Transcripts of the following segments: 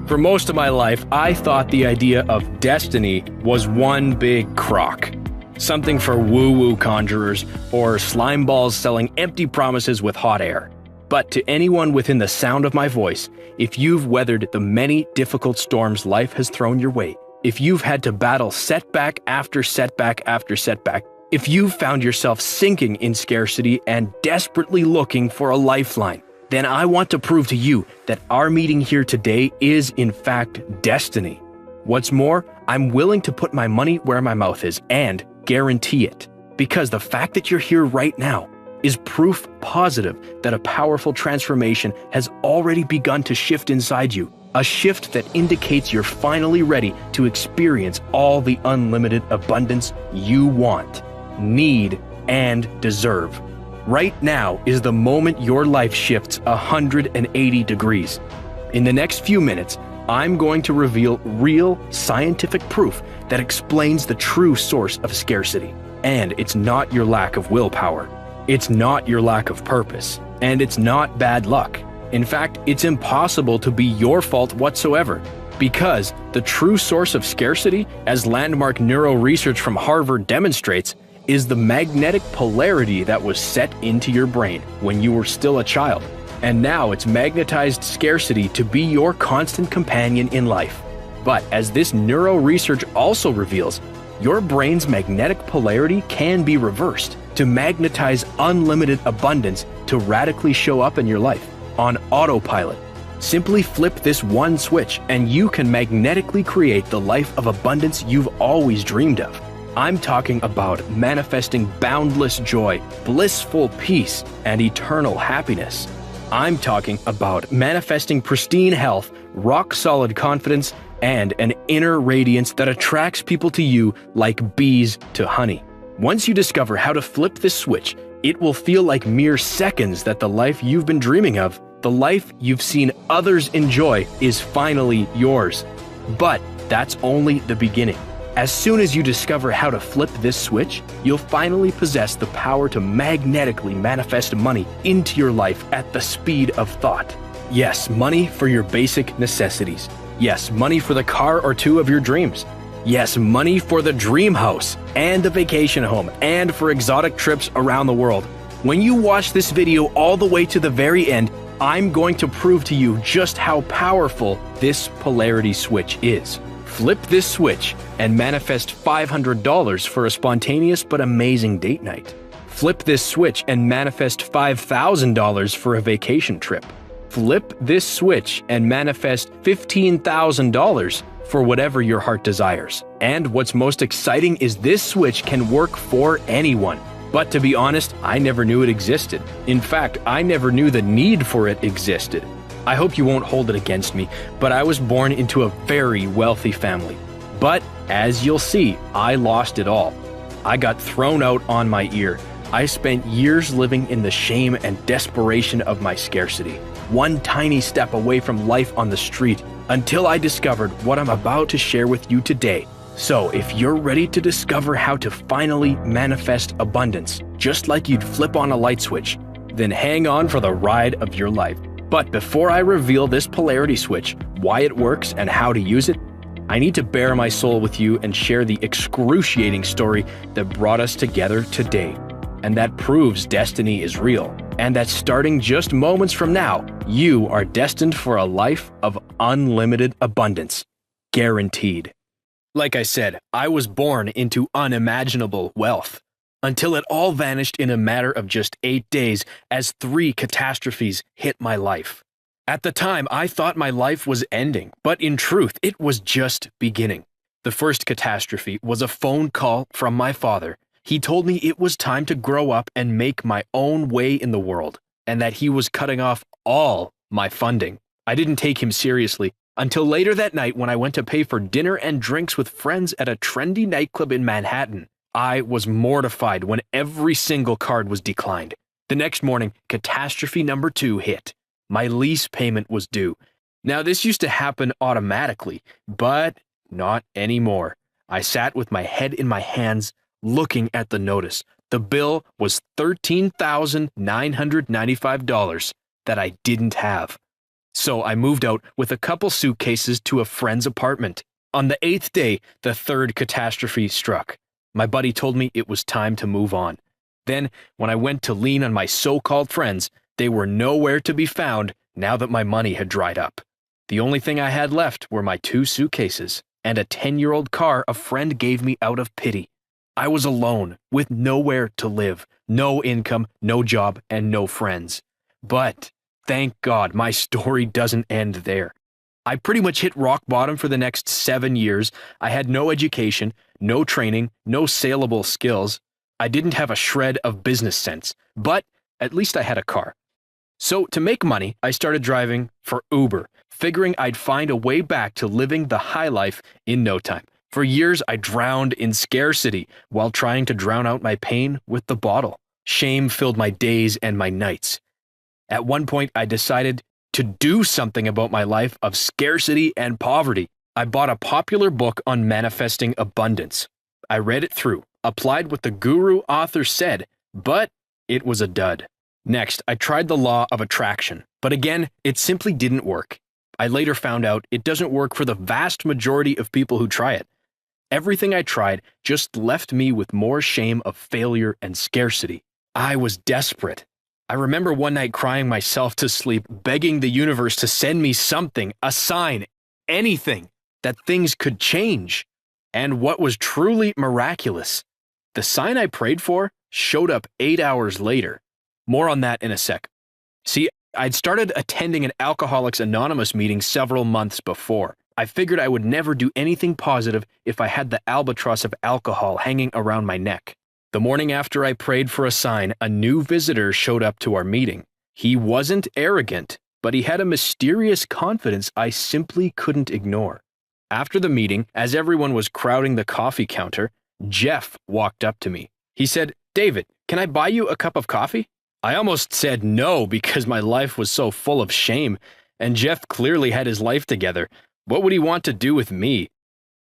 For most of my life, I thought the idea of destiny was one big crock. Something for woo-woo conjurers or slime balls selling empty promises with hot air. But to anyone within the sound of my voice, if you've weathered the many difficult storms life has thrown your way, if you've had to battle setback after setback after setback, if you've found yourself sinking in scarcity and desperately looking for a lifeline, then I want to prove to you that our meeting here today is in fact destiny. What's more, I'm willing to put my money where my mouth is and guarantee it. Because the fact that you're here right now is proof positive that a powerful transformation has already begun to shift inside you. A shift that indicates you're finally ready to experience all the unlimited abundance you want, need, and deserve. Right now is the moment your life shifts 180 degrees. In the next few minutes, I'm going to reveal real scientific proof that explains the true source of scarcity. And it's not your lack of willpower. It's not your lack of purpose. And it's not bad luck. In fact, it's impossible to be your fault whatsoever. Because the true source of scarcity, as landmark neuro research from Harvard demonstrates, is the magnetic polarity that was set into your brain when you were still a child. And now it's magnetized scarcity to be your constant companion in life. But as this neuro research also reveals, your brain's magnetic polarity can be reversed to magnetize unlimited abundance to radically show up in your life on autopilot. Simply flip this one switch and you can magnetically create the life of abundance you've always dreamed of. I'm talking about manifesting boundless joy, blissful peace, and eternal happiness. I'm talking about manifesting pristine health, rock-solid confidence, and an inner radiance that attracts people to you like bees to honey. Once you discover how to flip this switch, it will feel like mere seconds that the life you've been dreaming of, the life you've seen others enjoy, is finally yours. But that's only the beginning. As soon as you discover how to flip this switch, you'll finally possess the power to magnetically manifest money into your life at the speed of thought. Yes, money for your basic necessities. Yes, money for the car or two of your dreams. Yes, money for the dream house and the vacation home and for exotic trips around the world. When you watch this video all the way to the very end, I'm going to prove to you just how powerful this polarity switch is. Flip this switch and manifest $500 for a spontaneous but amazing date night. Flip this switch and manifest $5,000 for a vacation trip. Flip this switch and manifest $15,000 for whatever your heart desires. And what's most exciting is this switch can work for anyone. But to be honest, I never knew it existed. In fact, I never knew the need for it existed. I hope you won't hold it against me, but I was born into a very wealthy family. But as you'll see, I lost it all. I got thrown out on my ear. I spent years living in the shame and desperation of my scarcity, one tiny step away from life on the street, until I discovered what I'm about to share with you today. So if you're ready to discover how to finally manifest abundance, just like you'd flip on a light switch, then hang on for the ride of your life. But before I reveal this polarity switch, why it works and how to use it, I need to bare my soul with you and share the excruciating story that brought us together today, and that proves destiny is real, and that starting just moments from now, you are destined for a life of unlimited abundance. Guaranteed. Like I said, I was born into unimaginable wealth, until it all vanished in a matter of just 8 days as 3 catastrophes hit my life. At the time, I thought my life was ending, but in truth, it was just beginning. The first catastrophe was a phone call from my father. He told me it was time to grow up and make my own way in the world, and that he was cutting off all my funding. I didn't take him seriously until later that night when I went to pay for dinner and drinks with friends at a trendy nightclub in Manhattan. I was mortified when every single card was declined. The next morning, catastrophe number 2 hit. My lease payment was due. Now, this used to happen automatically, but not anymore. I sat with my head in my hands, looking at the notice. The bill was $13,995 that I didn't have. So I moved out with a couple suitcases to a friend's apartment. On the 8th day, the third catastrophe struck. My buddy told me it was time to move on. Then, when I went to lean on my so-called friends, they were nowhere to be found now that my money had dried up. The only thing I had left were my 2 suitcases and a 10-year-old car a friend gave me out of pity. I was alone, with nowhere to live, no income, no job, and no friends. But, thank God, my story doesn't end there. I pretty much hit rock bottom for the next 7 years. I had no education, no training, no saleable skills. I didn't have a shred of business sense, but at least I had a car. So to make money, I started driving for Uber, figuring I'd find a way back to living the high life in no time. For years, I drowned in scarcity while trying to drown out my pain with the bottle. Shame filled my days and my nights. At one point, I decided to do something about my life of scarcity and poverty. I bought a popular book on manifesting abundance. I read it through, applied what the guru author said, but it was a dud. Next, I tried the law of attraction, but again, it simply didn't work. I later found out it doesn't work for the vast majority of people who try it. Everything I tried just left me with more shame of failure and scarcity. I was desperate. I remember one night crying myself to sleep, begging the universe to send me something, a sign, anything, that things could change. And what was truly miraculous, the sign I prayed for showed up 8 hours later. More on that in a sec. See, I'd started attending an Alcoholics Anonymous meeting several months before. I figured I would never do anything positive if I had the albatross of alcohol hanging around my neck. The morning after I prayed for a sign, a new visitor showed up to our meeting. He wasn't arrogant, but he had a mysterious confidence I simply couldn't ignore. After the meeting, as everyone was crowding the coffee counter, Jeff walked up to me. He said, "David, can I buy you a cup of coffee?" I almost said no because my life was so full of shame, and Jeff clearly had his life together. What would he want to do with me?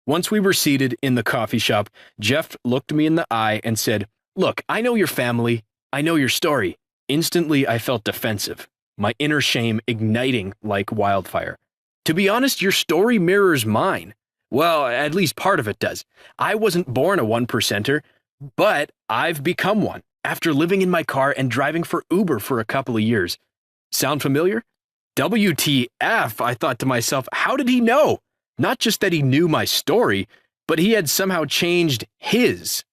Once we were seated in the coffee shop, Jeff looked me in the eye and said, "Look, I know your family. I know your story." Instantly, I felt defensive, my inner shame igniting like wildfire. "To be honest, your story mirrors mine." Well, at least part of it does. I wasn't born a 1%er, but I've become one after living in my car and driving for Uber for a couple of years. Sound familiar? WTF, I thought to myself, how did he know? Not just that he knew my story, but he had somehow changed his.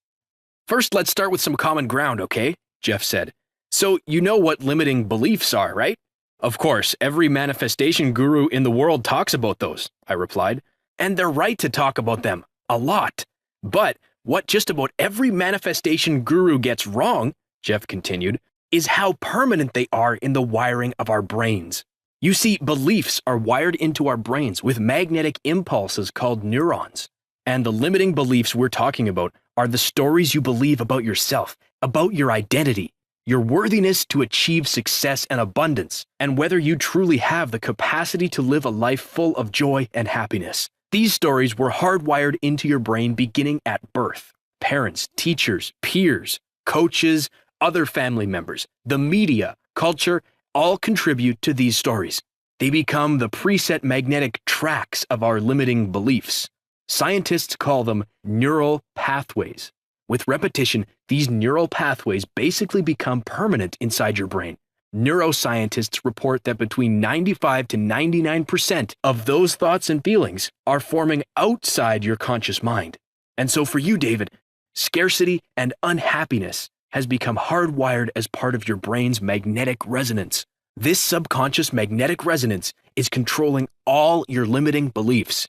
"First, let's start with some common ground, okay?" Jeff said. "So you know what limiting beliefs are, right?" "Of course, every manifestation guru in the world talks about those," I replied. "And they're right to talk about them, a lot. But what just about every manifestation guru gets wrong," Jeff continued, "is how permanent they are in the wiring of our brains. You see, beliefs are wired into our brains with magnetic impulses called neurons. And the limiting beliefs we're talking about are the stories you believe about yourself, about your identity, your worthiness to achieve success and abundance, and whether you truly have the capacity to live a life full of joy and happiness. These stories were hardwired into your brain beginning at birth. Parents, teachers, peers, coaches, other family members, the media, culture, all contribute to these stories. They become the preset magnetic tracks of our limiting beliefs. Scientists call them neural pathways. With repetition, these neural pathways basically become permanent inside your brain. Neuroscientists report that between 95 to 99% of those thoughts and feelings are forming outside your conscious mind. And so for you, David, scarcity and unhappiness has become hardwired as part of your brain's magnetic resonance. This subconscious magnetic resonance is controlling all your limiting beliefs.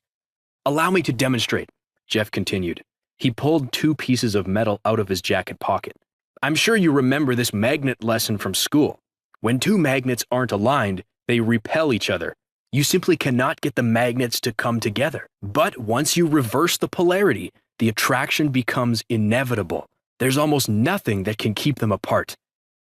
"Allow me to demonstrate," Jeff continued. He pulled 2 pieces of metal out of his jacket pocket. "I'm sure you remember this magnet lesson from school. When 2 magnets aren't aligned, they repel each other. You simply cannot get the magnets to come together. But once you reverse the polarity, the attraction becomes inevitable. There's almost nothing that can keep them apart."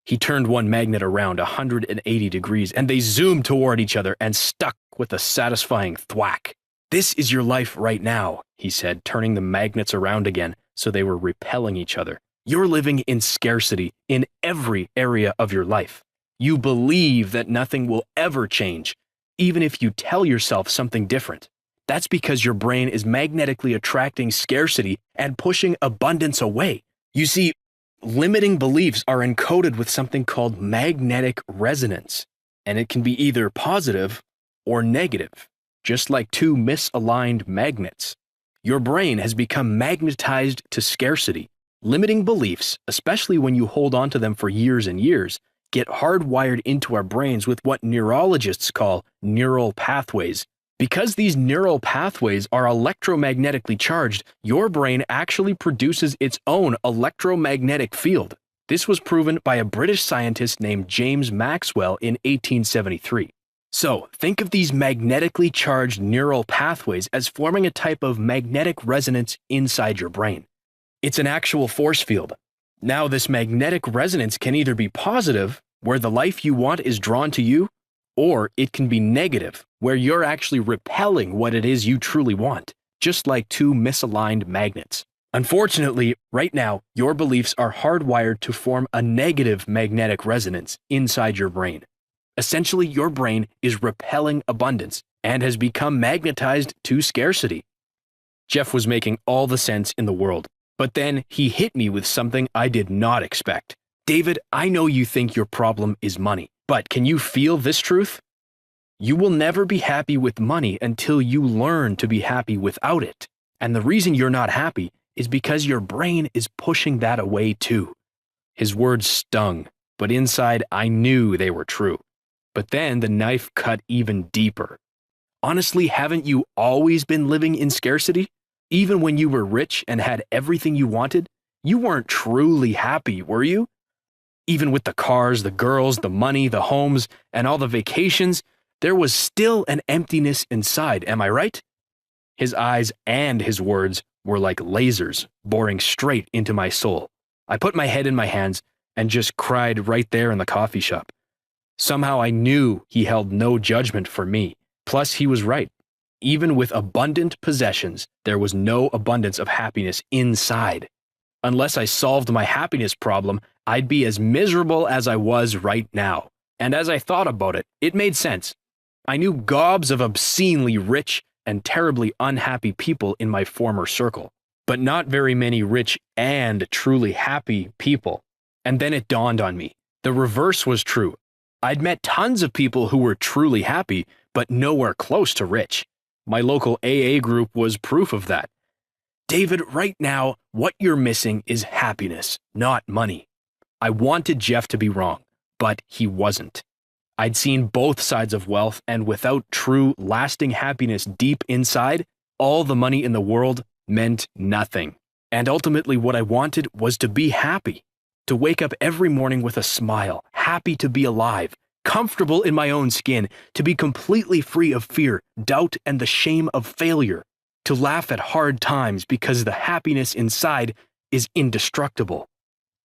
He turned one magnet around 180 degrees, and they zoomed toward each other and stuck with a satisfying thwack. "This is your life right now," he said, turning the magnets around again so they were repelling each other. "You're living in scarcity in every area of your life. You believe that nothing will ever change. even if you tell yourself something different. That's because your brain is magnetically attracting scarcity and pushing abundance away. You see, limiting beliefs are encoded with something called magnetic resonance, and it can be either positive or negative, just like two misaligned magnets. Your brain has become magnetized to scarcity. Limiting beliefs, especially when you hold on to them for years and years, get hardwired into our brains with what neurologists call neural pathways. Because these neural pathways are electromagnetically charged, your brain actually produces its own electromagnetic field. This was proven by a British scientist named James Maxwell in 1873. So, think of these magnetically charged neural pathways as forming a type of magnetic resonance inside your brain. It's an actual force field. Now, this magnetic resonance can either be positive, where the life you want is drawn to you, or it can be negative, where you're actually repelling what it is you truly want, just like two misaligned magnets. Unfortunately, right now, your beliefs are hardwired to form a negative magnetic resonance inside your brain. Essentially, your brain is repelling abundance and has become magnetized to scarcity. Jeff was making all the sense in the world, but then he hit me with something I did not expect. David, I know you think your problem is money, but can you feel this truth? You will never be happy with money until you learn to be happy without it. And the reason you're not happy is because your brain is pushing that away too. His words stung, but inside I knew they were true. But then the knife cut even deeper. Honestly, haven't you always been living in scarcity? Even when you were rich and had everything you wanted, you weren't truly happy, were you? Even with the cars, the girls, the money, the homes, and all the vacations, there was still an emptiness inside, am I right? His eyes and his words were like lasers, boring straight into my soul. I put my head in my hands and just cried right there in the coffee shop. Somehow I knew he held no judgment for me. Plus, he was right. Even with abundant possessions, there was no abundance of happiness inside. Unless I solved my happiness problem, I'd be as miserable as I was right now. And as I thought about it, it made sense. I knew gobs of obscenely rich and terribly unhappy people in my former circle, but not very many rich and truly happy people. And then it dawned on me. The reverse was true. I'd met tons of people who were truly happy, but nowhere close to rich. My local AA group was proof of that. David, right now, what you're missing is happiness, not money. I wanted Jeff to be wrong, but he wasn't. I'd seen both sides of wealth, and without true, lasting happiness deep inside, all the money in the world meant nothing. And ultimately, what I wanted was to be happy. To wake up every morning with a smile, happy to be alive, comfortable in my own skin, to be completely free of fear, doubt, and the shame of failure. To laugh at hard times because the happiness inside is indestructible.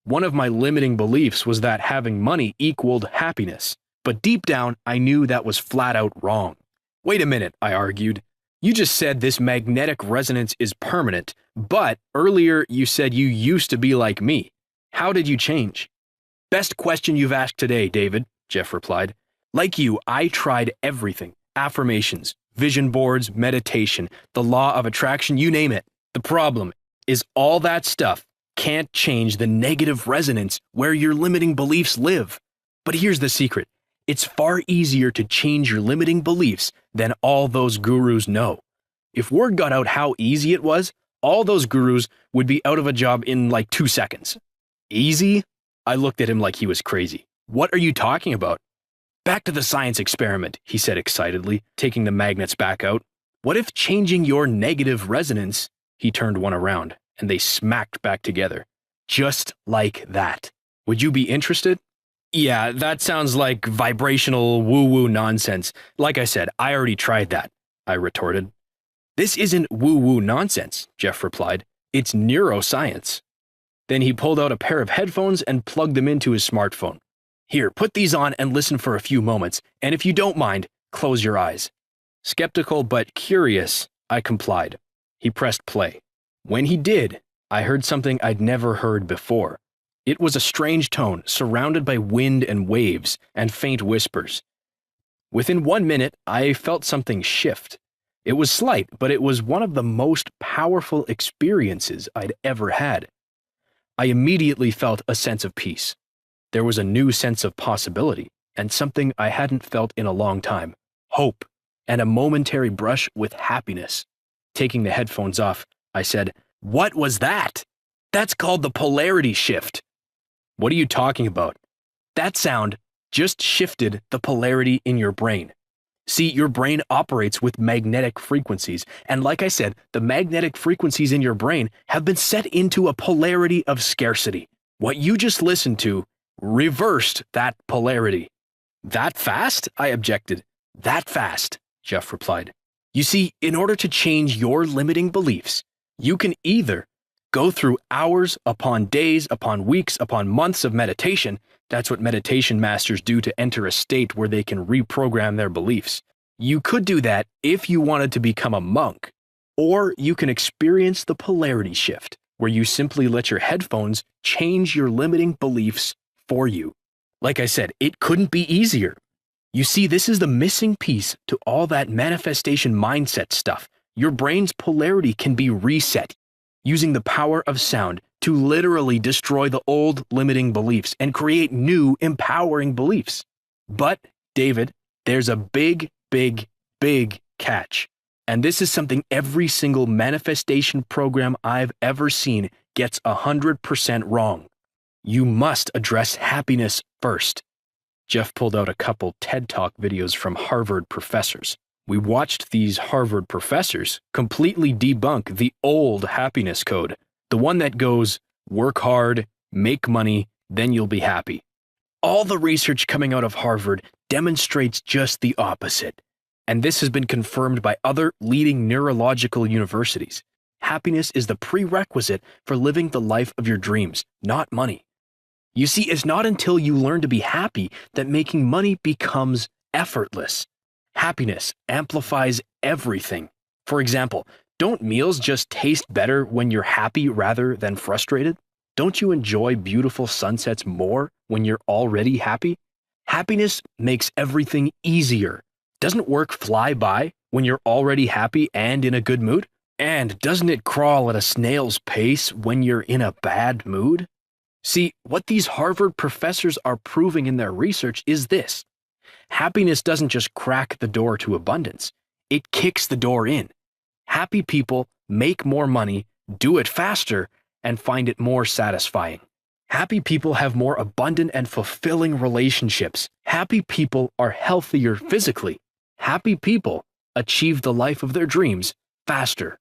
One of my limiting beliefs was that having money equaled happiness, but deep down I knew that was flat out wrong. Wait a minute, I argued. You just said this magnetic resonance is permanent, but earlier you said you used to be like me. How did you change? Best question you've asked today, David, Jeff replied. Like you, I tried everything. Affirmations, vision boards, meditation, the law of attraction, you name it. The problem is all that stuff can't change the negative resonance where your limiting beliefs live. But here's the secret. It's far easier to change your limiting beliefs than all those gurus know. If word got out how easy it was, all those gurus would be out of a job in like 2 seconds. Easy? I looked at him like he was crazy. What are you talking about? Back to the science experiment, he said excitedly, taking the magnets back out. What if changing your negative resonance? He turned one around, and they smacked back together. Just like that. Would you be interested? Yeah, that sounds like vibrational woo-woo nonsense. Like I said, I already tried that, I retorted. This isn't woo-woo nonsense, Jeff replied. It's neuroscience. Then he pulled out a pair of headphones and plugged them into his smartphone. Here, put these on and listen for a few moments, and if you don't mind, close your eyes. Skeptical but curious, I complied. He pressed play. When he did, I heard something I'd never heard before. It was a strange tone, surrounded by wind and waves and faint whispers. Within 1 minute, I felt something shift. It was slight, but it was one of the most powerful experiences I'd ever had. I immediately felt a sense of peace. There was a new sense of possibility, and something I hadn't felt in a long time: hope, and a momentary brush with happiness. Taking the headphones off, I said, "What was that?" "That's called the polarity shift." "What are you talking about?" "That sound just shifted the polarity in your brain." See, your brain operates with magnetic frequencies, and like I said, the magnetic frequencies in your brain have been set into a polarity of scarcity. What you just listened to reversed that polarity. "That fast?" I objected. "That fast," Jeff replied. "You see, in order to change your limiting beliefs, you can either go through hours upon days upon weeks upon months of meditation. That's what meditation masters do to enter a state where they can reprogram their beliefs. You could do that if you wanted to become a monk, or you can experience the polarity shift, where you simply let your headphones change your limiting beliefs for you. Like I said, it couldn't be easier. You see, this is the missing piece to all that manifestation mindset stuff. Your brain's polarity can be reset using the power of sound to literally destroy the old limiting beliefs and create new empowering beliefs. But, David, there's a big catch. And this is something every single manifestation program I've ever seen gets 100% wrong. You must address happiness first. Jeff pulled out a couple TED Talk videos from Harvard professors. We watched these Harvard professors completely debunk the old happiness code, the one that goes, work hard, make money, then you'll be happy. All the research coming out of Harvard demonstrates just the opposite. And this has been confirmed by other leading neurological universities. Happiness is the prerequisite for living the life of your dreams, not money. You see, it's not until you learn to be happy that making money becomes effortless. Happiness amplifies everything. For example, don't meals just taste better when you're happy rather than frustrated? Don't you enjoy beautiful sunsets more when you're already happy? Happiness makes everything easier. Doesn't work fly by when you're already happy and in a good mood? And doesn't it crawl at a snail's pace when you're in a bad mood? See, what these Harvard professors are proving in their research is this. Happiness doesn't just crack the door to abundance, it kicks the door in. Happy people make more money, do it faster, and find it more satisfying. Happy people have more abundant and fulfilling relationships. Happy people are healthier physically. Happy people achieve the life of their dreams faster.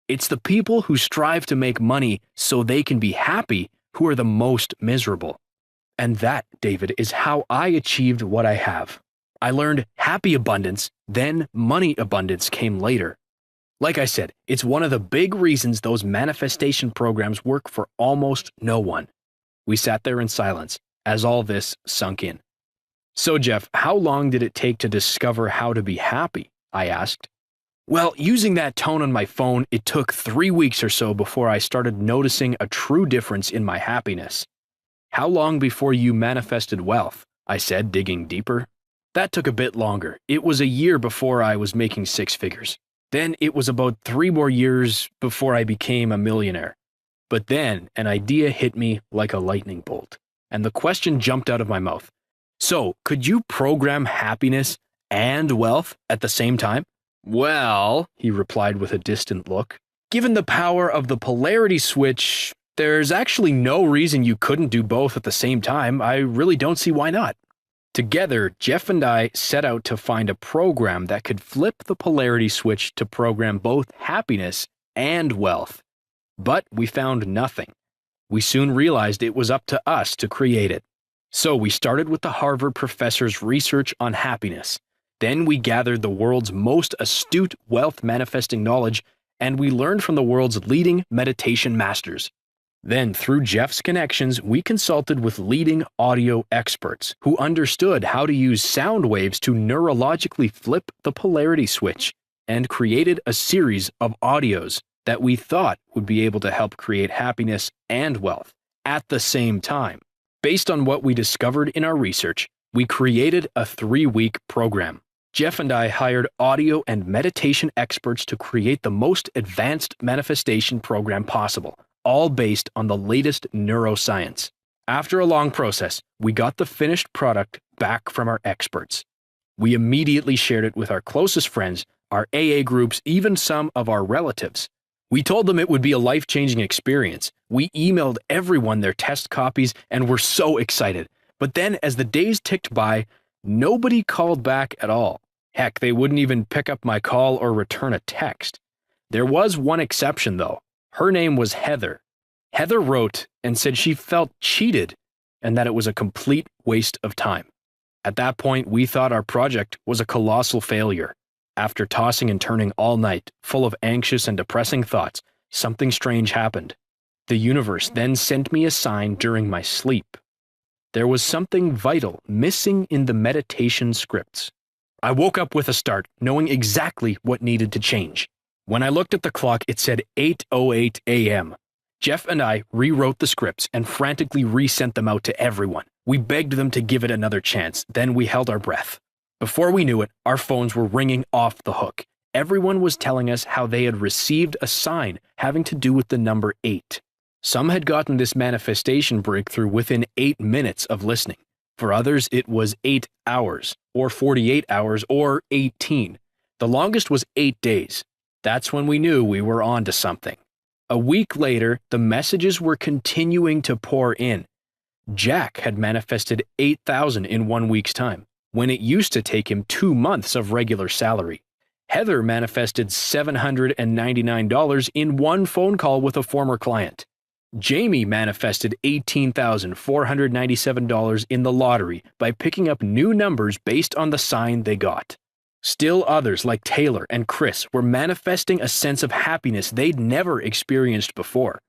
It's the people who strive to make money so they can be happy who are the most miserable. And that, David, is how I achieved what I have. I learned happy abundance, then money abundance came later. Like I said, it's one of the big reasons those manifestation programs work for almost no one. We sat there in silence as all this sunk in. "So, Jeff, how long did it take to discover how to be happy?" I asked. "Well, using that tone on my phone, it took 3 weeks or so before I started noticing a true difference in my happiness." "How long before you manifested wealth?" I said, digging deeper. "That took a bit longer. It was a year before I was making 6 figures. Then it was about 3 more years before I became a millionaire. But then an idea hit me like a lightning bolt, and the question jumped out of my mouth. So, could you program happiness and wealth at the same time?" "Well," he replied with a distant look, "given the power of the polarity switch, there's actually no reason you couldn't do both at the same time. I really don't see why not." Together, Jeff and I set out to find a program that could flip the polarity switch to program both happiness and wealth. But we found nothing. We soon realized it was up to us to create it. So we started with the Harvard professor's research on happiness. Then we gathered the world's most astute wealth manifesting knowledge, and we learned from the world's leading meditation masters. Then, through Jeff's connections, we consulted with leading audio experts who understood how to use sound waves to neurologically flip the polarity switch, and created a series of audios that we thought would be able to help create happiness and wealth at the same time. Based on what we discovered in our research, We created a 3-week program. Jeff and I hired audio and meditation experts to create the most advanced manifestation program possible, all based on the latest neuroscience. After a long process, we got the finished product back from our experts. We immediately shared it with our closest friends, our AA groups, even some of our relatives. We told them it would be a life-changing experience. We emailed everyone their test copies and were so excited. But then, as the days ticked by, nobody called back at all. Heck, they wouldn't even pick up my call or return a text. There was one exception, though. Her name was Heather. Heather wrote and said she felt cheated and that it was a complete waste of time. At that point, we thought our project was a colossal failure. After tossing and turning all night, full of anxious and depressing thoughts, something strange happened. The universe then sent me a sign during my sleep. There was something vital missing in the meditation scripts. I woke up with a start, knowing exactly what needed to change. When I looked at the clock, it said 8:08 a.m. Jeff and I rewrote the scripts and frantically resent them out to everyone. We begged them to give it another chance, then we held our breath. Before we knew it, our phones were ringing off the hook. Everyone was telling us how they had received a sign having to do with the number 8. Some had gotten this manifestation breakthrough within 8 minutes of listening. For others, it was 8 hours, or 48 hours, or 18. The longest was 8 days. That's when we knew we were on to something. A week later, the messages were continuing to pour in. Jack had manifested $8,000 in 1 week's time, when it used to take him 2 months of regular salary. Heather manifested $799 in one phone call with a former client. Jamie manifested $18,497 in the lottery by picking up new numbers based on the sign they got. Still others, like Taylor and Chris, were manifesting a sense of happiness they'd never experienced before.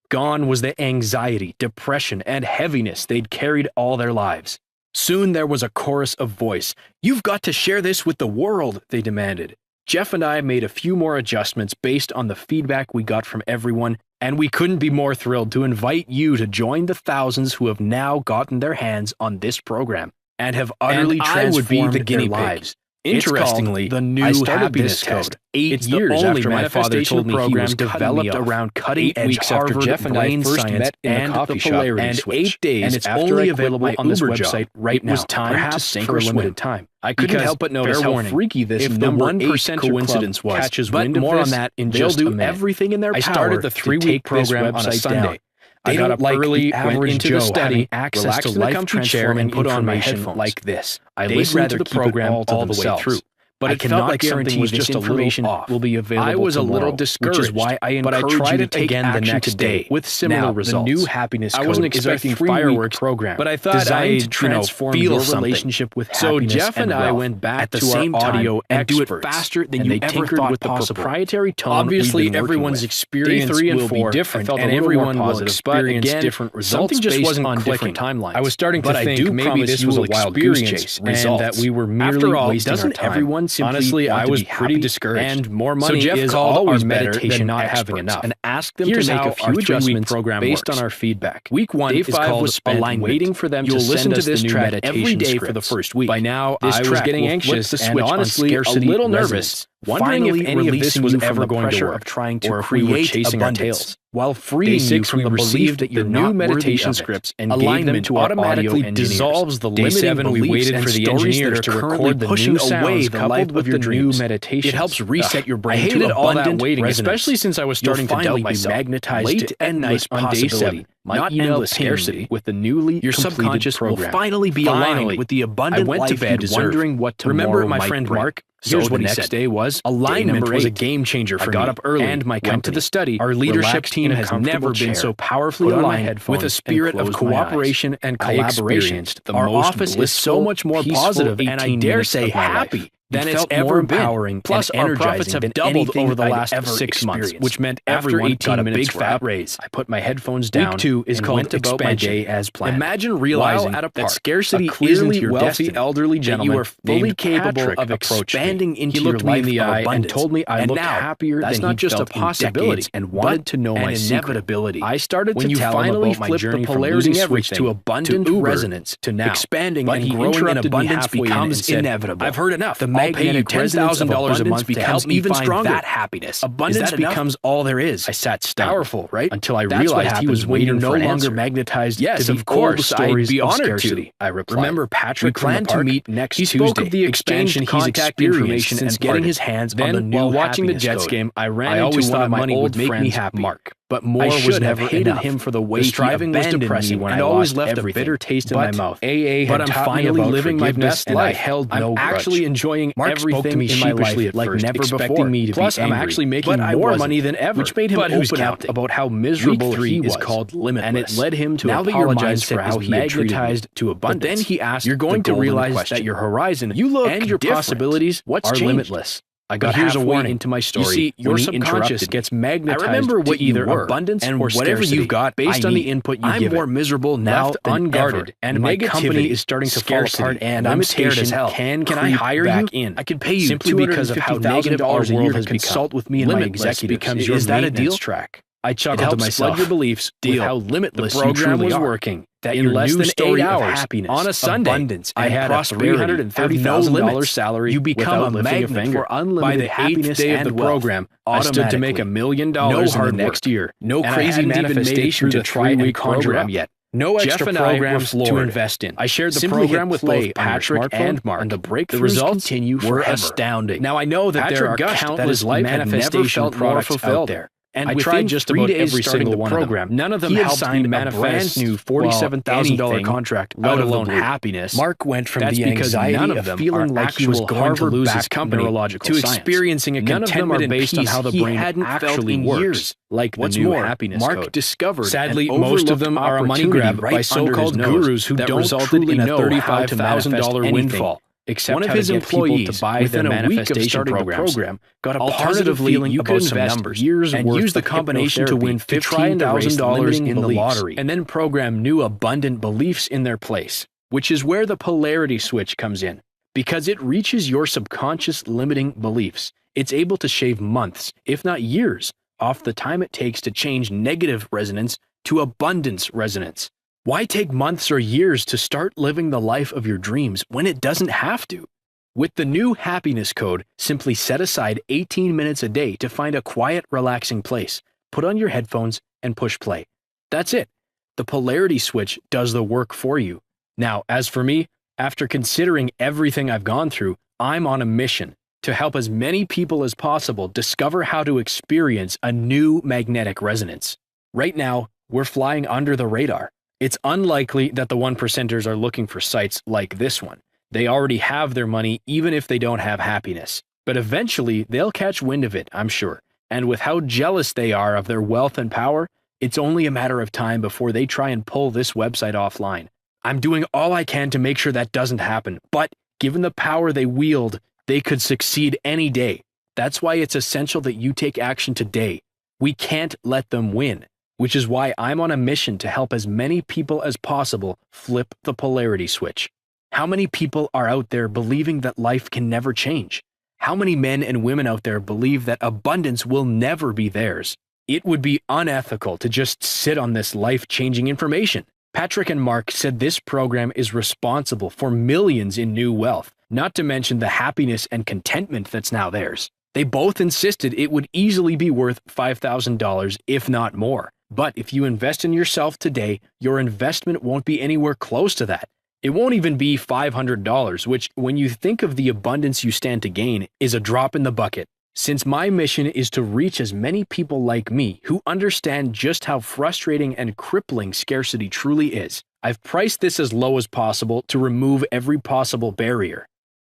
Gone was the anxiety, depression, and heaviness they'd carried all their lives. Soon there was a chorus of voice. "You've got to share this with the world," they demanded. Jeff and I made a few more adjustments based on the feedback we got from everyone, and we couldn't be more thrilled to invite you to join the thousands who have now gotten their hands on this program and have utterly transformed their lives. Interestingly, the new happiness code. 8 years after my father told me he was developed around cutting-edge Harvard Jeff and I first met in the coffee shop, and 8 days and it's only available on this website right now. It was time to sink or swim. I couldn't help but notice how freaky this number 1% coincidence was. Catches wind more on that in just a minute. Everything in their power. I started the 3-week program on a Sunday. I got up early, went into the study, access to the comfy chair, and put on my headphones like this. I listened to the program all the way through. But it felt like something was just a little off. Will be available I was tomorrow, a little discouraged, which is why I tried it again the next day with similar results. The new happiness code I wasn't expecting fireworks program, but I thought I'd transform your relationship with happiness. So Jeff and I went back to our audio and do it faster than you ever thought with the proprietary tone. Obviously, everyone's experience will be different, and everyone will experience different results. Something just wasn't on different timelines. I was starting to think maybe this was a wild goose chase, and that we were merely wasting our time. Honestly, I was pretty discouraged. And more money so Jeff is always better than not having enough. And asked them to make a few adjustments based on our feedback. Week 1 Day 5 was spent waiting for them to send us the new meditation every day for the first week. By now, I was getting anxious and honestly a little nervous, wondering if any of this was ever going to work, or if we were chasing our tails. While freeing you from the belief that your new meditation scripts and alignment automatically dissolves the limiting beliefs we waited for the engineers to record the new sounds coupled with the new meditation. It helps reset your brain to abundant waiting, especially since I was starting to doubt myself. Magnetized to endless on day 7. Not endless scarcity with the newly your subconscious will finally be aligned with the abundant life you deserve. Wondering what tomorrow Remember my friend Mark? Here's what he said. Day was alignment was a game changer for me. I got up early and my went to the study. Our leadership team has never been so powerfully aligned with a spirit of cooperation and collaboration. Our office is so much more positive and I dare say happy then it's ever empowering. Plus, our profits have doubled over the last 6 months, which meant after 18 minutes got a big fat raise. I put my headphones down. Week 2 is called expansion as planned. Imagine realizing that scarcity isn't your wealthy elderly gentleman. You are fully capable of expanding into your life in the eye and told me I looked happier than not just a possibility and wanted to know my inevitability. I started to tell him about my journey from losing everything to abundant resonance to now expanding and growing in abundance becomes inevitable. I've heard enough. I'll pay you $10,000 a month to help me even stronger. That happiness. Abundance becomes all there is. I sat stunned. Powerful, right? Until I realized he was waiting no longer magnetized. Yes, of course. I'd be honored to. I replied. Remember Patrick planned to meet next Tuesday. He spoke of the expansion he's experienced since getting his hands on the new while watching the Jets game. I always thought my old friend Mark. But more was never hated him for the way striving was depressing when I always left a bitter taste in my mouth. But I'm finally living my best life. I'm actually enjoying everything in my life like never before. Plus, I'm actually making more money than ever, which made him open up about how miserable he was. Called limitless, and it led him to apologize for how he magnetized to abundance. But then he asked, "You're going to realize that your horizon and your possibilities are limitless." I got here's a warning into my story. You see, your subconscious gets magnetized. I remember what either abundance and whatever you've got based on the input you give. I'm more miserable now, unguarded, and my company is starting to fall apart. And I'm scared as hell. Can I hire you? I can pay you simply because of how negative our world has consult with me and my executive becomes your maintenance track. I chuckled to myself. Your beliefs with how limitless the program was working. That in less than 8 hours happiness, on a Sunday, abundance, I had a $330,000 salary. You become a magnet for unlimited happiness day of the program. I stood to make $1 million in the next year. No crazy manifestation to try and conjure up yet. No extra programs to invest in. I shared the program with both Patrick and Mark, and the results were astounding. Now I know that there are countless manifestation products out there. And I tried just about every single one program. None of them helped me manifest a brand new $47,000 contract, let alone happiness. Mark went from the anxiety of feeling like he was going to lose his company to experiencing a contentment and based on how the brain actually works. Like the new happiness Mark discovered. Sadly, most of them are a money grab by so-called gurus who don't truly know $35,000 windfall. Except one of his employees to buy within a week of starting the program got a positive feeling you could invest years and use the combination to win $15,000 in the lottery and then program new abundant beliefs in their place, which is where the polarity switch comes in. Because it reaches your subconscious limiting beliefs, it's able to shave months, if not years, off the time it takes to change negative resonance to abundance resonance. Why take months or years to start living the life of your dreams when it doesn't have to? With the new happiness code, simply set aside 18 minutes a day to find a quiet, relaxing place, put on your headphones, and push play. That's it. The polarity switch does the work for you. Now, as for me, after considering everything I've gone through, I'm on a mission to help as many people as possible discover how to experience a new magnetic resonance. Right now, we're flying under the radar. It's unlikely that the 1%ers are looking for sites like this one. They already have their money even if they don't have happiness. But eventually, they'll catch wind of it, I'm sure. And with how jealous they are of their wealth and power, it's only a matter of time before they try and pull this website offline. I'm doing all I can to make sure that doesn't happen, but given the power they wield, they could succeed any day. That's why it's essential that you take action today. We can't let them win. Which is why I'm on a mission to help as many people as possible flip the polarity switch. How many people are out there believing that life can never change? How many men and women out there believe that abundance will never be theirs? It would be unethical to just sit on this life-changing information. Patrick and Mark said this program is responsible for millions in new wealth, not to mention the happiness and contentment that's now theirs. They both insisted it would easily be worth $5,000, if not more. But if you invest in yourself today, your investment won't be anywhere close to that. It won't even be $500, which, when you think of the abundance you stand to gain, is a drop in the bucket. Since my mission is to reach as many people like me who understand just how frustrating and crippling scarcity truly is, I've priced this as low as possible to remove every possible barrier.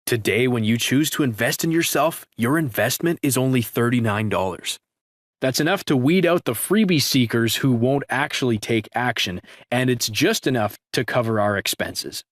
Today, when you choose to invest in yourself, your investment is only $39. That's enough to weed out the freebie seekers who won't actually take action, and it's just enough to cover our expenses.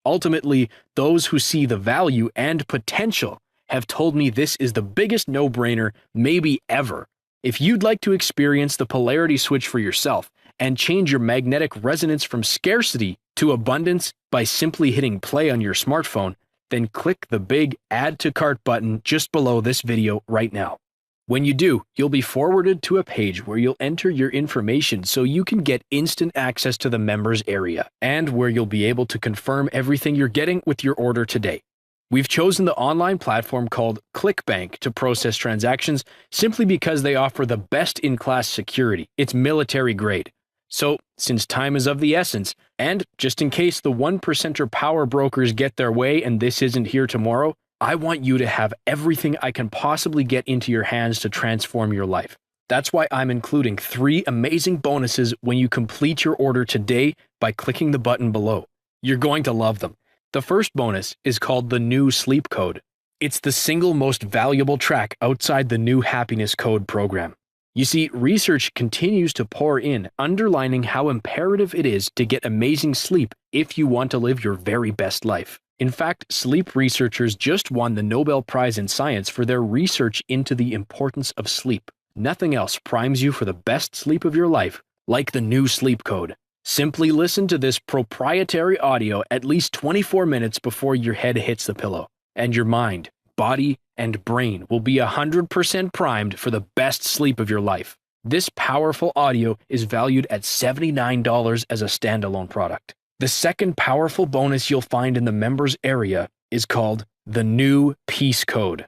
Ultimately, those who see the value and potential have told me this is the biggest no-brainer maybe ever. If you'd like to experience the polarity switch for yourself and change your magnetic resonance from scarcity to abundance by simply hitting play on your smartphone, then click the big Add to Cart button just below this video right now. When you do, you'll be forwarded to a page where you'll enter your information so you can get instant access to the members area, and where you'll be able to confirm everything you're getting with your order today. We've chosen the online platform called ClickBank to process transactions simply because they offer the best-in-class security. It's military grade. So, since time is of the essence, and just in case the 1%er power brokers get their way and this isn't here tomorrow, I want you to have everything I can possibly get into your hands to transform your life. That's why I'm including 3 amazing bonuses when you complete your order today by clicking the button below. You're going to love them. The first bonus is called the New Sleep Code. It's the single most valuable track outside the New Happiness Code program. You see, research continues to pour in, underlining how imperative it is to get amazing sleep if you want to live your very best life. In fact, sleep researchers just won the Nobel Prize in Science for their research into the importance of sleep. Nothing else primes you for the best sleep of your life like the New Sleep Code. Simply listen to this proprietary audio at least 24 minutes before your head hits the pillow, and your mind, body, and brain will be 100% primed for the best sleep of your life. This powerful audio is valued at $79 as a standalone product. The second powerful bonus you'll find in the members area is called the New Peace Code.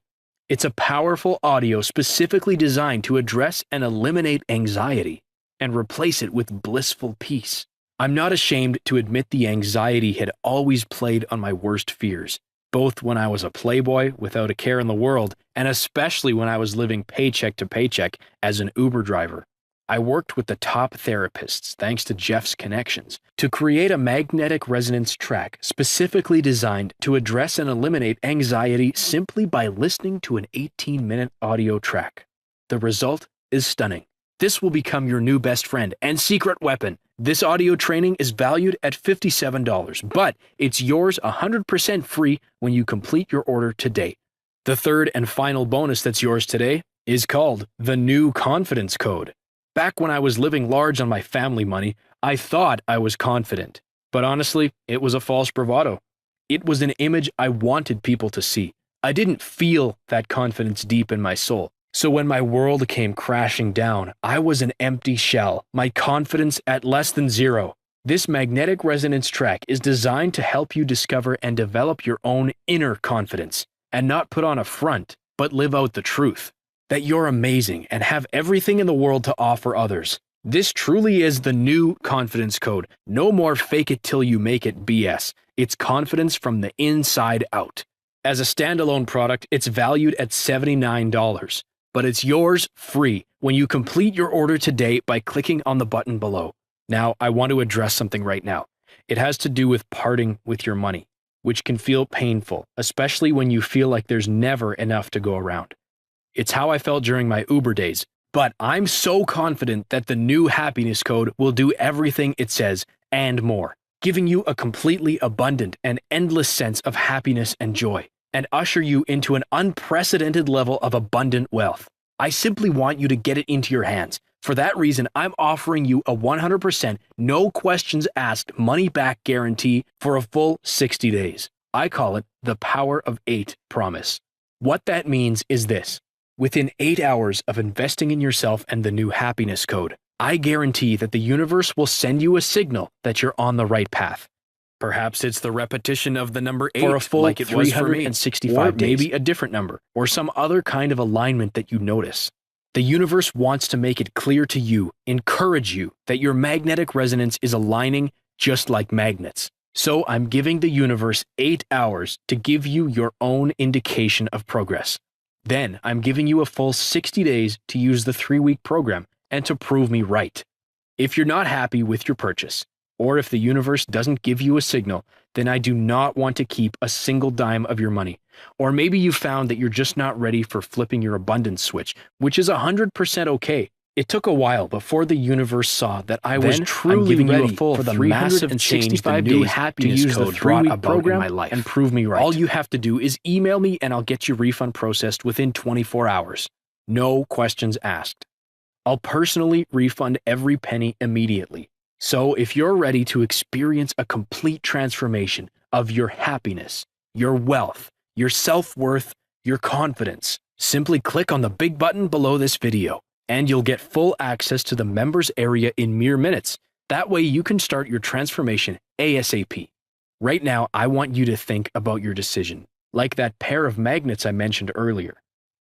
It's a powerful audio specifically designed to address and eliminate anxiety and replace it with blissful peace. I'm not ashamed to admit the anxiety had always played on my worst fears, both when I was a playboy without a care in the world, and especially when I was living paycheck to paycheck as an Uber driver. I worked with the top therapists, thanks to Jeff's connections, to create a magnetic resonance track specifically designed to address and eliminate anxiety simply by listening to an 18-minute audio track. The result is stunning. This will become your new best friend and secret weapon. This audio training is valued at $57, but it's yours 100% free when you complete your order today. The third and final bonus that's yours today is called the New Confidence Code. Back when I was living large on my family money, I thought I was confident. But honestly, it was a false bravado. It was an image I wanted people to see. I didn't feel that confidence deep in my soul. So when my world came crashing down, I was an empty shell, my confidence at less than zero. This magnetic resonance track is designed to help you discover and develop your own inner confidence, and not put on a front, but live out the truth, that you're amazing and have everything in the world to offer others. This truly is the New Confidence Code. No more fake it till you make it BS. It's confidence from the inside out. As a standalone product, it's valued at $79. But it's yours free when you complete your order today by clicking on the button below. Now, I want to address something right now. It has to do with parting with your money, which can feel painful, especially when you feel like there's never enough to go around. It's how I felt during my Uber days, but I'm so confident that the New Happiness Code will do everything it says and more, giving you a completely abundant and endless sense of happiness and joy, and usher you into an unprecedented level of abundant wealth. I simply want you to get it into your hands. For that reason, I'm offering you a 100% no questions asked money back guarantee for a full 60 days. I call it the Power of 8 promise. What that means is this. Within 8 hours of investing in yourself and the New Happiness Code, I guarantee that the universe will send you a signal that you're on the right path. Perhaps it's the repetition of the number 8 for a full like it 365 was for me, or maybe a different number, or some other kind of alignment that you notice. The universe wants to make it clear to you, encourage you, that your magnetic resonance is aligning just like magnets. So I'm giving the universe 8 hours to give you your own indication of progress. Then I'm giving you a full 60 days to use the 3-week program and to prove me right. If you're not happy with your purchase, or if the universe doesn't give you a signal, then I do not want to keep a single dime of your money. Or maybe you found that you're just not ready for flipping your abundance switch, which is 100% okay. It took a while before the universe saw that I was truly ready for the massive change the new happiness code brought about in my life and prove me right. All you have to do is email me and I'll get your refund processed within 24 hours. No questions asked. I'll personally refund every penny immediately. So if you're ready to experience a complete transformation of your happiness, your wealth, your self-worth, your confidence, simply click on the big button below this video, and you'll get full access to the members area in mere minutes. That way you can start your transformation ASAP. Right now, I want you to think about your decision, like that pair of magnets I mentioned earlier.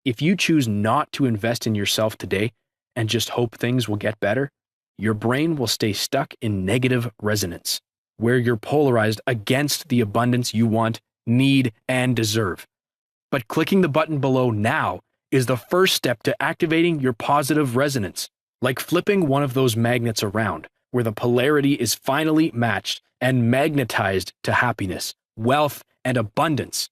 If you choose not to invest in yourself today and just hope things will get better, your brain will stay stuck in negative resonance, where you're polarized against the abundance you want, need, and deserve. But clicking the button below now is the first step to activating your positive resonance, like flipping one of those magnets around, where the polarity is finally matched and magnetized to happiness, wealth, and abundance.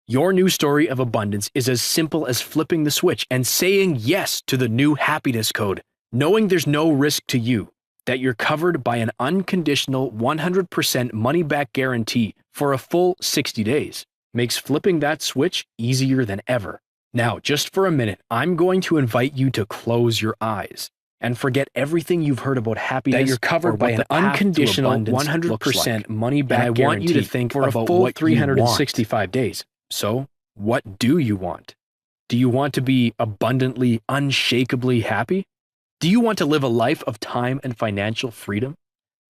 Your new story of abundance is as simple as flipping the switch and saying yes to the new happiness code, knowing there's no risk to you, that you're covered by an unconditional 100% money-back guarantee for a full 60 days. Makes flipping that switch easier than ever. Now, just for a minute, I'm going to invite you to close your eyes and forget everything you've heard about happiness. That you're covered by an unconditional 100% money-back guarantee. I want you to think for a full 365 days. So, what do you want? Do you want to be abundantly, unshakably happy? Do you want to live a life of time and financial freedom?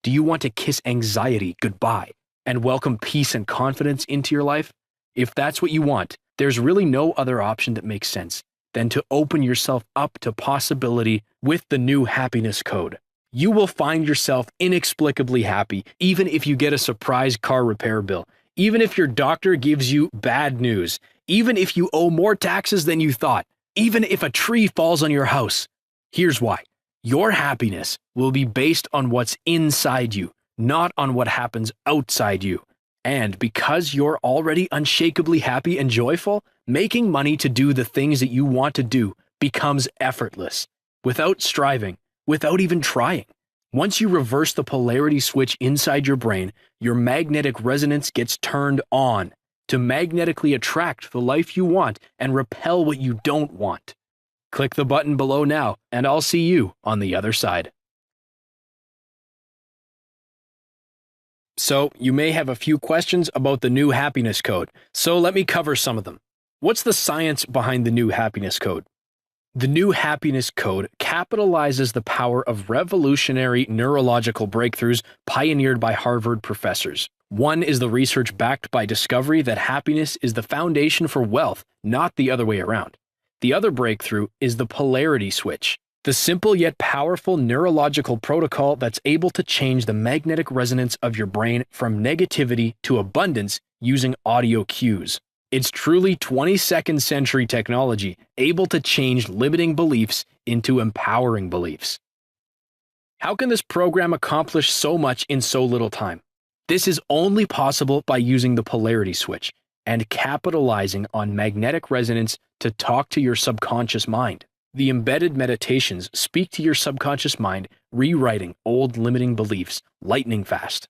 Do you want to kiss anxiety goodbye and welcome peace and confidence into your life? If that's what you want, there's really no other option that makes sense than to open yourself up to possibility with the new happiness code. You will find yourself inexplicably happy, even if you get a surprise car repair bill, even if your doctor gives you bad news, even if you owe more taxes than you thought, even if a tree falls on your house. Here's why. Your happiness will be based on what's inside you, not on what happens outside you. And because you're already unshakably happy and joyful, making money to do the things that you want to do becomes effortless, without striving, without even trying. Once you reverse the polarity switch inside your brain, your magnetic resonance gets turned on to magnetically attract the life you want and repel what you don't want. Click the button below now, and I'll see you on the other side. So, you may have a few questions about the new happiness code, so let me cover some of them. What's the science behind the new happiness code? The new happiness code capitalizes the power of revolutionary neurological breakthroughs pioneered by Harvard professors. One is the research backed by discovery that happiness is the foundation for wealth, not the other way around. The other breakthrough is the polarity switch, the simple yet powerful neurological protocol that's able to change the magnetic resonance of your brain from negativity to abundance using audio cues. It's truly 22nd century technology, able to change limiting beliefs into empowering beliefs. How can this program accomplish so much in so little time? This is only possible by using the polarity switch and capitalizing on magnetic resonance to talk to your subconscious mind. The embedded meditations speak to your subconscious mind, rewriting old limiting beliefs lightning fast.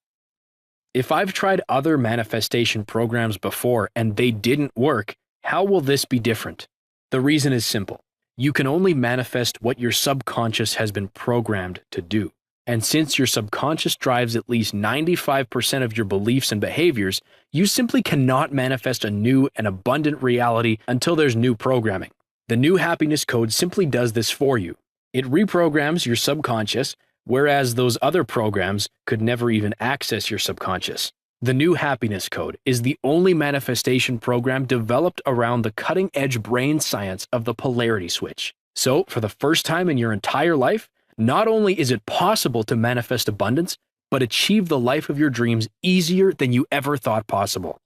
If I've tried other manifestation programs before and they didn't work, how will this be different? The reason is simple. You can only manifest what your subconscious has been programmed to do. And since your subconscious drives at least 95% of your beliefs and behaviors, you simply cannot manifest a new and abundant reality until there's new programming. The new happiness code simply does this for you. It reprograms your subconscious, whereas those other programs could never even access your subconscious. The new happiness code is the only manifestation program developed around the cutting-edge brain science of the polarity switch. So, for the first time in your entire life, not only is it possible to manifest abundance, but achieve the life of your dreams easier than you ever thought possible.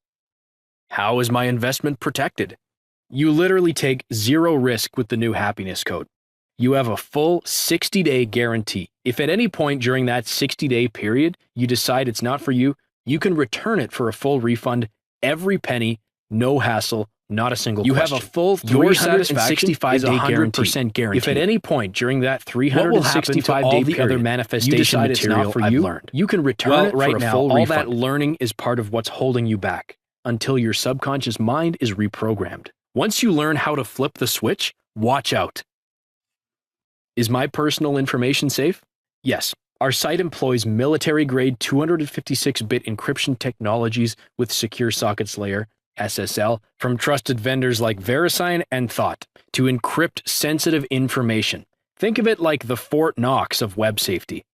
How is my investment protected? You literally take zero risk with the new happiness code. You have a full 60-day guarantee. If at any point during that 60-day period you decide it's not for you, you can return it for a full refund, every penny, no hassle, not a single You question. have a full Your 365-day 100% guarantee. If at any point during that What will happen to 365-day all the period other you manifestation decide it's not material for I've you, learned? you can return Well, it right for a now, full all refund. that Learning is part of what's holding you back until your subconscious mind is reprogrammed. Once you learn how to flip the switch, watch out. Is my personal information safe? Yes. Our site employs military-grade 256-bit encryption technologies with Secure Sockets Layer, SSL, from trusted vendors like VeriSign and Thought to encrypt sensitive information. Think of it like the Fort Knox of web safety.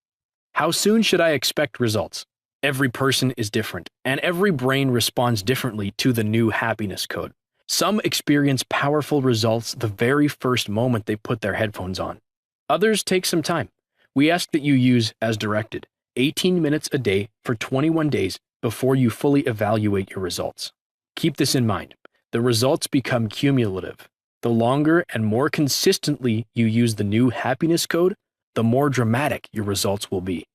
How soon should I expect results? Every person is different, and every brain responds differently to the new happiness code. Some experience powerful results the very first moment they put their headphones on. Others take some time. We ask that you use, as directed, 18 minutes a day for 21 days before you fully evaluate your results. Keep this in mind. The results become cumulative. The longer and more consistently you use the new happiness code, the more dramatic your results will be.